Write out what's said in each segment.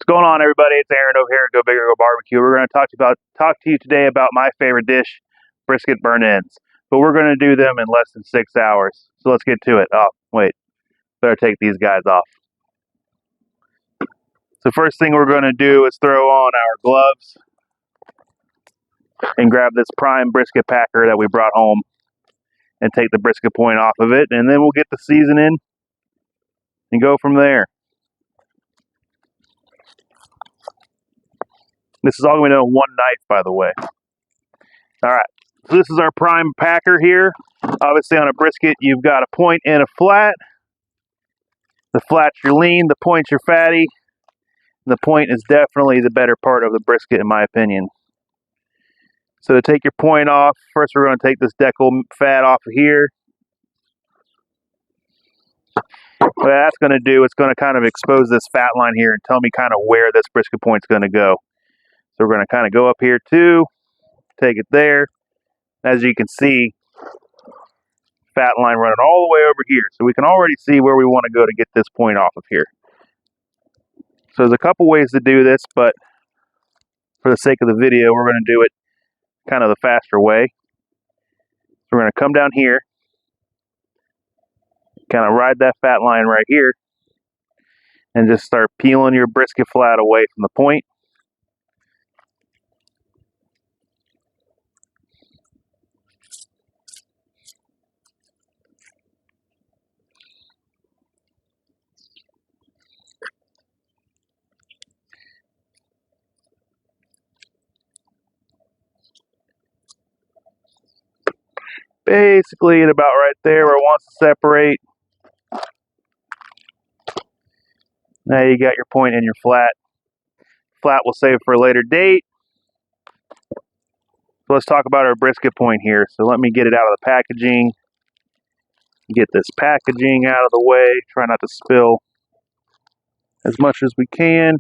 Going on, everybody? It's Aaron over here at Go Go BBQ. We're going to talk to you today about my favorite dish, brisket burn-ins. But we're going to do them in less than 6 hours. So let's get to it. Oh, wait. Better take these guys off. So first thing we're going to do is throw on our gloves and grab this prime brisket packer that we brought home and take the brisket point off of it. And then we'll get the seasoning and go from there. This is all going to be done with one knife, by the way. All right, so this is our prime packer here. Obviously on a brisket, you've got a point and a flat. The flat's your lean, the point's your fatty. The point is definitely the better part of the brisket, in my opinion. So to take your point off, first we're going to take this decal fat off of here. What that's going to do, it's going to kind of expose this fat line here and tell me kind of where this brisket point's going to go. So we're going to kind of go up here too, take it there. As you can see, fat line running all the way over here. So we can already see where we want to go to get this point off of here. So there's a couple ways to do this, but for the sake of the video, we're going to do it kind of the faster way. So we're going to come down here, kind of ride that fat line right here, and just start peeling your brisket flat away from the point. Basically at about right there where it wants to separate. Now you got your point and your flat. Flat we'll save for a later date. So let's talk about our brisket point here. So let me get it out of the packaging. Get this packaging out of the way. Try not to spill as much as we can.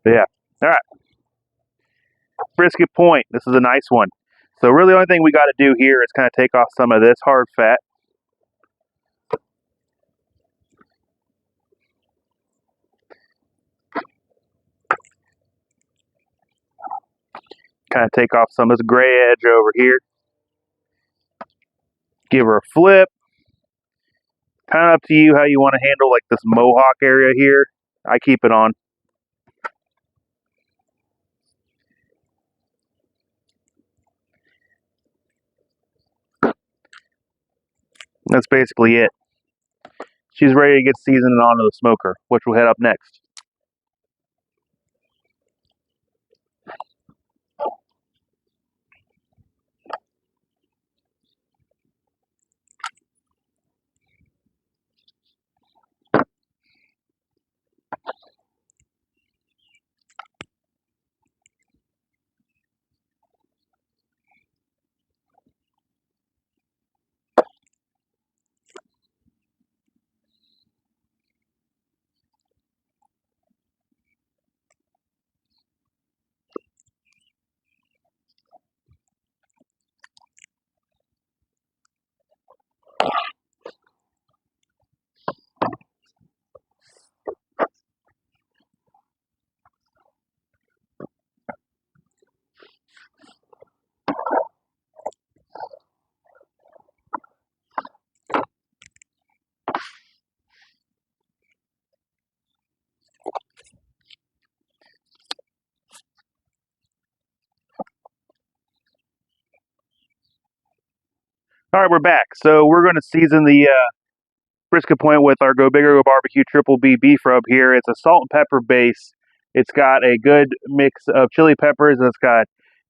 But yeah, all right. Brisket point. This is a nice one. So really the only thing we got to do here is kind of take off some of this hard fat. Kind of take off some of this gray edge over here. Give her a flip. Kind of up to you how you want to handle like this mohawk area here. I keep it on. That's basically it. She's ready to get seasoned onto the smoker, which will head up next. All right, we're back. So we're going to season the brisket point with our Go Go BBQ Triple B beef rub here. It's a salt and pepper base. It's got a good mix of chili peppers. It's got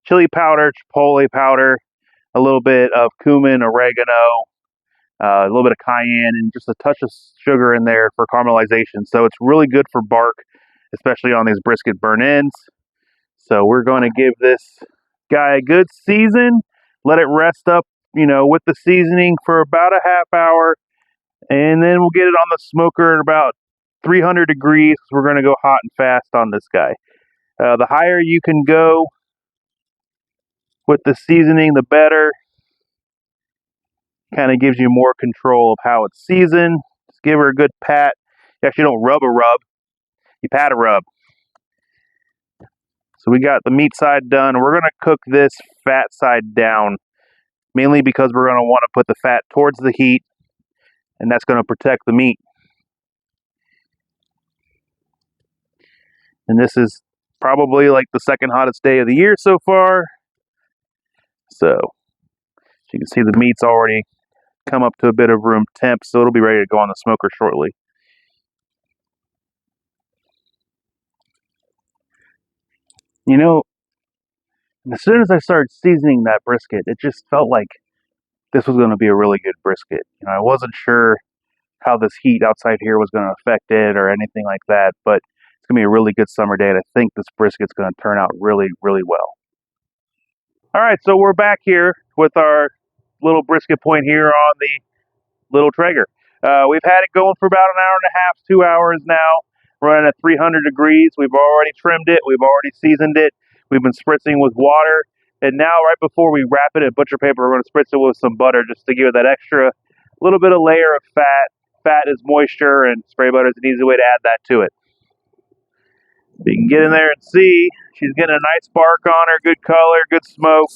chili powder, chipotle powder, a little bit of cumin, oregano, a little bit of cayenne, and just a touch of sugar in there for caramelization. So it's really good for bark, especially on these brisket burn-ins. So we're going to give this guy a good season, let it rest up, with the seasoning for about a half hour, and then we'll get it on the smoker at about 300 degrees. We're going to go hot and fast on this guy. The higher you can go with the seasoning, the better. Kind of gives you more control of how it's seasoned. Just give her a good pat. You actually don't rub a rub, you pat a rub. So we got the meat side done. We're going to cook this fat side down, mainly because we're going to want to put the fat towards the heat, and that's going to protect the meat. And this is probably like the second hottest day of the year so far. So you can see the meat's already come up to a bit of room temp, so it'll be ready to go on the smoker shortly. You know, as soon as I started seasoning that brisket, it just felt like this was going to be a really good brisket. I wasn't sure how this heat outside here was going to affect it or anything like that, but it's going to be a really good summer day, and I think this brisket's going to turn out really, really well. All right, so we're back here with our little brisket point here on the little Traeger. We've had it going for about an hour and a half, 2 hours now, running at 300 degrees. We've already trimmed it. We've already seasoned it. We've been spritzing with water. And now, right before we wrap it in butcher paper, we're going to spritz it with some butter just to give it that extra little bit of layer of fat. Fat is moisture, and spray butter is an easy way to add that to it. You can get in there and see she's getting a nice bark on her, good color, good smoke.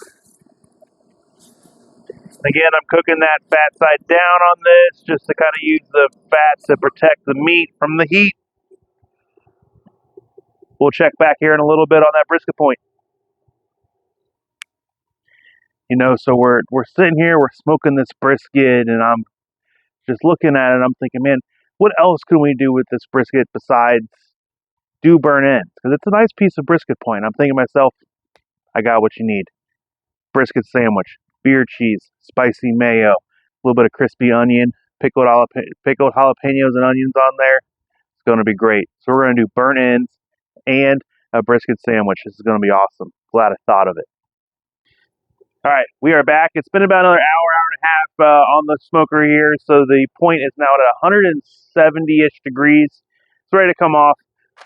Again, I'm cooking that fat side down on this just to kind of use the fat to protect the meat from the heat. We'll check back here in a little bit on that brisket point. So we're sitting here, we're smoking this brisket, and I'm just looking at it, and I'm thinking, man, what else can we do with this brisket besides do burn ends? Because it's a nice piece of brisket point. I'm thinking to myself, I got what you need. Brisket sandwich, beer cheese, spicy mayo, a little bit of crispy onion, pickled jalapenos and onions on there. It's going to be great. So we're going to do burnt ends and a brisket sandwich. This is going to be awesome. Glad I thought of it. All right, we are back. It's been about another hour and a half on the smoker here. So the point is now at 170-ish degrees. It's ready to come off.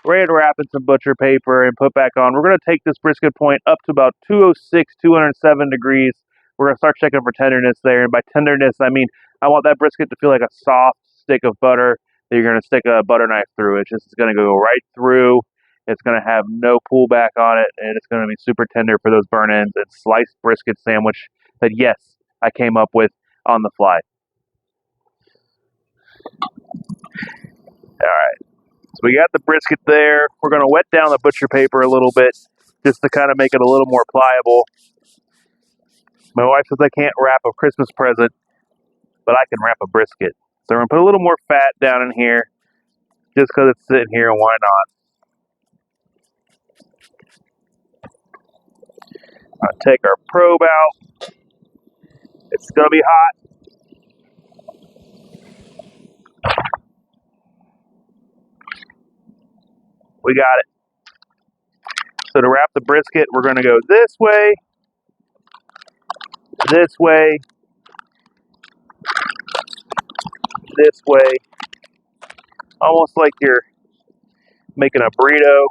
Ready to wrap in some butcher paper and put back on. We're going to take this brisket point up to about 206, 207 degrees. We're going to start checking for tenderness there. And by tenderness, I mean I want that brisket to feel like a soft stick of butter that you're going to stick a butter knife through. It's going to go right through. It's going to have no pullback on it, and it's going to be super tender for those burn ends and sliced brisket sandwich that, yes, I came up with on the fly. All right. So we got the brisket there. We're going to wet down the butcher paper a little bit just to kind of make it a little more pliable. My wife says I can't wrap a Christmas present, but I can wrap a brisket. So we're going to put a little more fat down in here just because it's sitting here, and why not? I'll take our probe out. It's going to be hot. We got it. So to wrap the brisket, we're going to go this way, this way, this way, almost like you're making a burrito.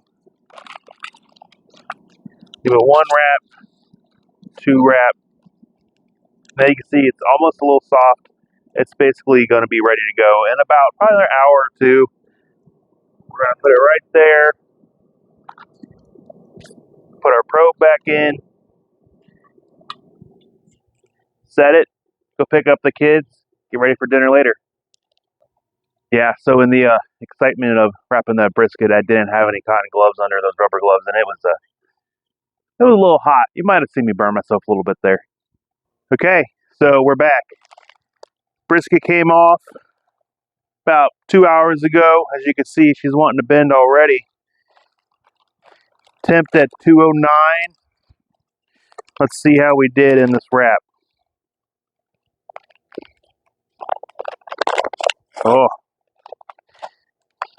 Give it one wrap, two wrap. Now you can see it's almost a little soft. It's basically going to be ready to go in about probably an hour or two. We're going to put it right there. Put our probe back in. Set it. Go pick up the kids. Get ready for dinner later. Yeah, so in the excitement of wrapping that brisket, I didn't have any cotton gloves under, those rubber gloves, and it was a little hot. You might have seen me burn myself a little bit there. Okay, so we're back. Brisket came off about 2 hours ago. As you can see, she's wanting to bend already. Temp at 209. Let's see how we did in this wrap. Oh,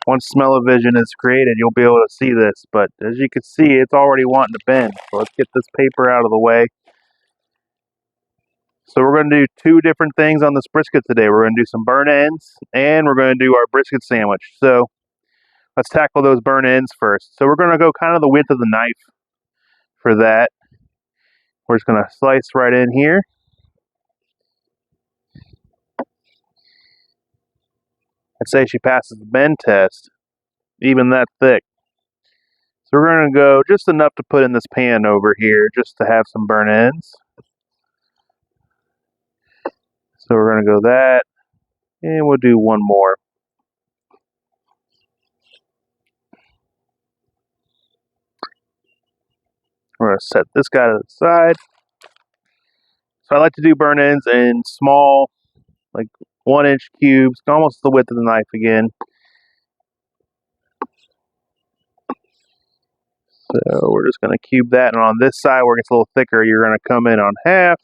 once smell-o-vision is created, you'll be able to see this. But as you can see, it's already wanting to bend. So let's get this paper out of the way. So we're going to do two different things on this brisket today. We're going to do some burn ends, and we're going to do our brisket sandwich. So let's tackle those burn ends first. So we're going to go kind of the width of the knife for that. We're just going to slice right in here. I'd say she passes the bend test, even that thick. So we're going to go just enough to put in this pan over here, just to have some burnt ends. So we're going to go that, and we'll do one more. We're going to set this guy to the side. So I like to do burnt ends in small, like 1-inch cubes, almost the width of the knife again. So we're just going to cube that, and on this side where it gets a little thicker, you're going to come in on half.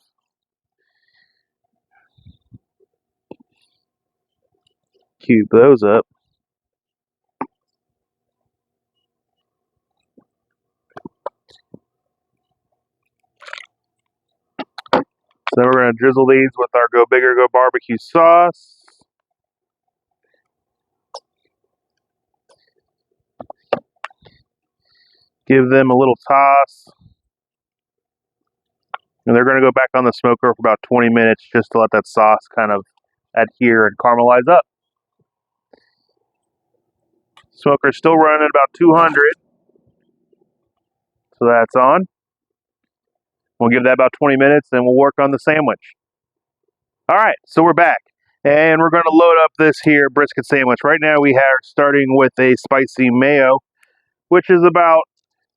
Cube those up. So we're going to drizzle these with our Go Big or Go barbecue sauce. Give them a little toss. And they're going to go back on the smoker for about 20 minutes just to let that sauce kind of adhere and caramelize up. Smoker's still running at about 200. So that's on. We'll give that about 20 minutes, then we'll work on the sandwich. All right, so we're back. And we're going to load up this here brisket sandwich. Right now we are starting with a spicy mayo, which is about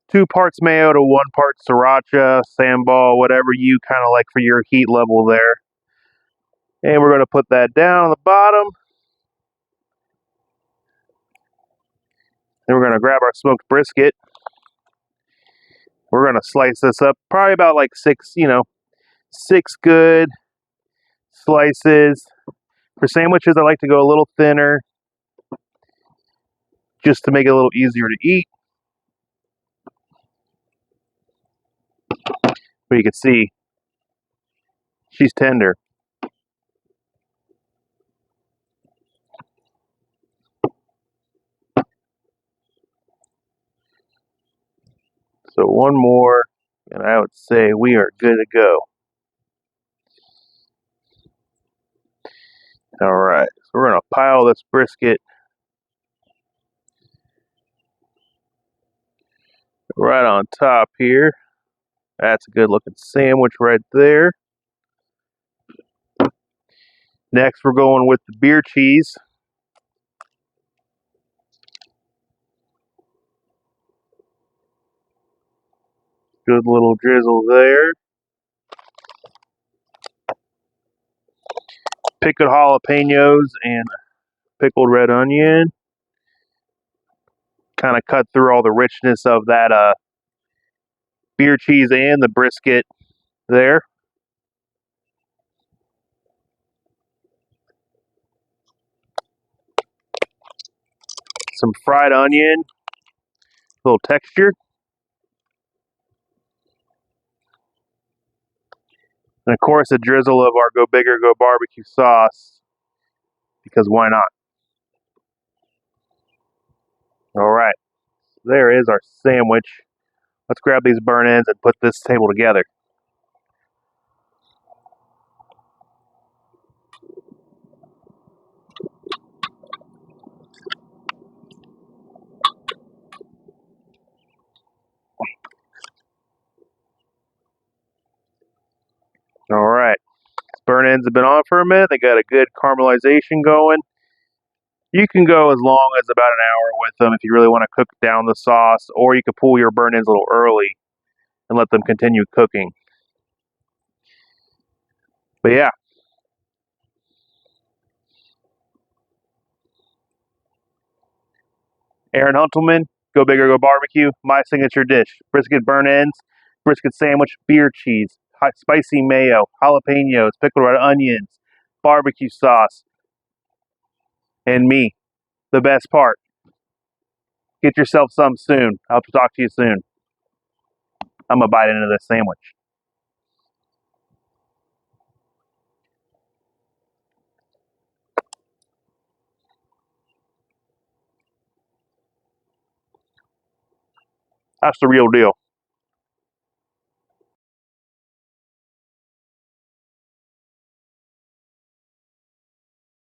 2 parts mayo to 1 part sriracha, sambal, whatever you kind of like for your heat level there. And we're going to put that down on the bottom. Then we're going to grab our smoked brisket. We're going to slice this up, probably about like 6 good slices. For sandwiches, I like to go a little thinner, just to make it a little easier to eat. But you can see, she's tender. So one more, and I would say we are good to go. All right, so we're going to pile this brisket right on top here. That's a good looking sandwich right there. Next, we're going with the beer cheese. Good little drizzle there. Pickled jalapenos and pickled red onion. Kind of cut through all the richness of that beer cheese and the brisket there. Some fried onion, a little texture. And of course, a drizzle of our Go Big or Go barbecue sauce, because why not? All right, there is our sandwich. Let's grab these burnt ends and put this table together. All right, burnt ends have been on for a minute. They got a good caramelization going. You can go as long as about an hour with them if you really want to cook down the sauce, or you could pull your burnt ends a little early and let them continue cooking. But yeah. Aaron Huentelman, Go Big or Go barbecue, my signature dish. Brisket burnt ends, brisket sandwich, beer cheese, hot spicy mayo, jalapenos, pickled red onions, barbecue sauce, and me, the best part. Get yourself some soon. I'll talk to you soon. I'm going to bite into this sandwich. That's the real deal.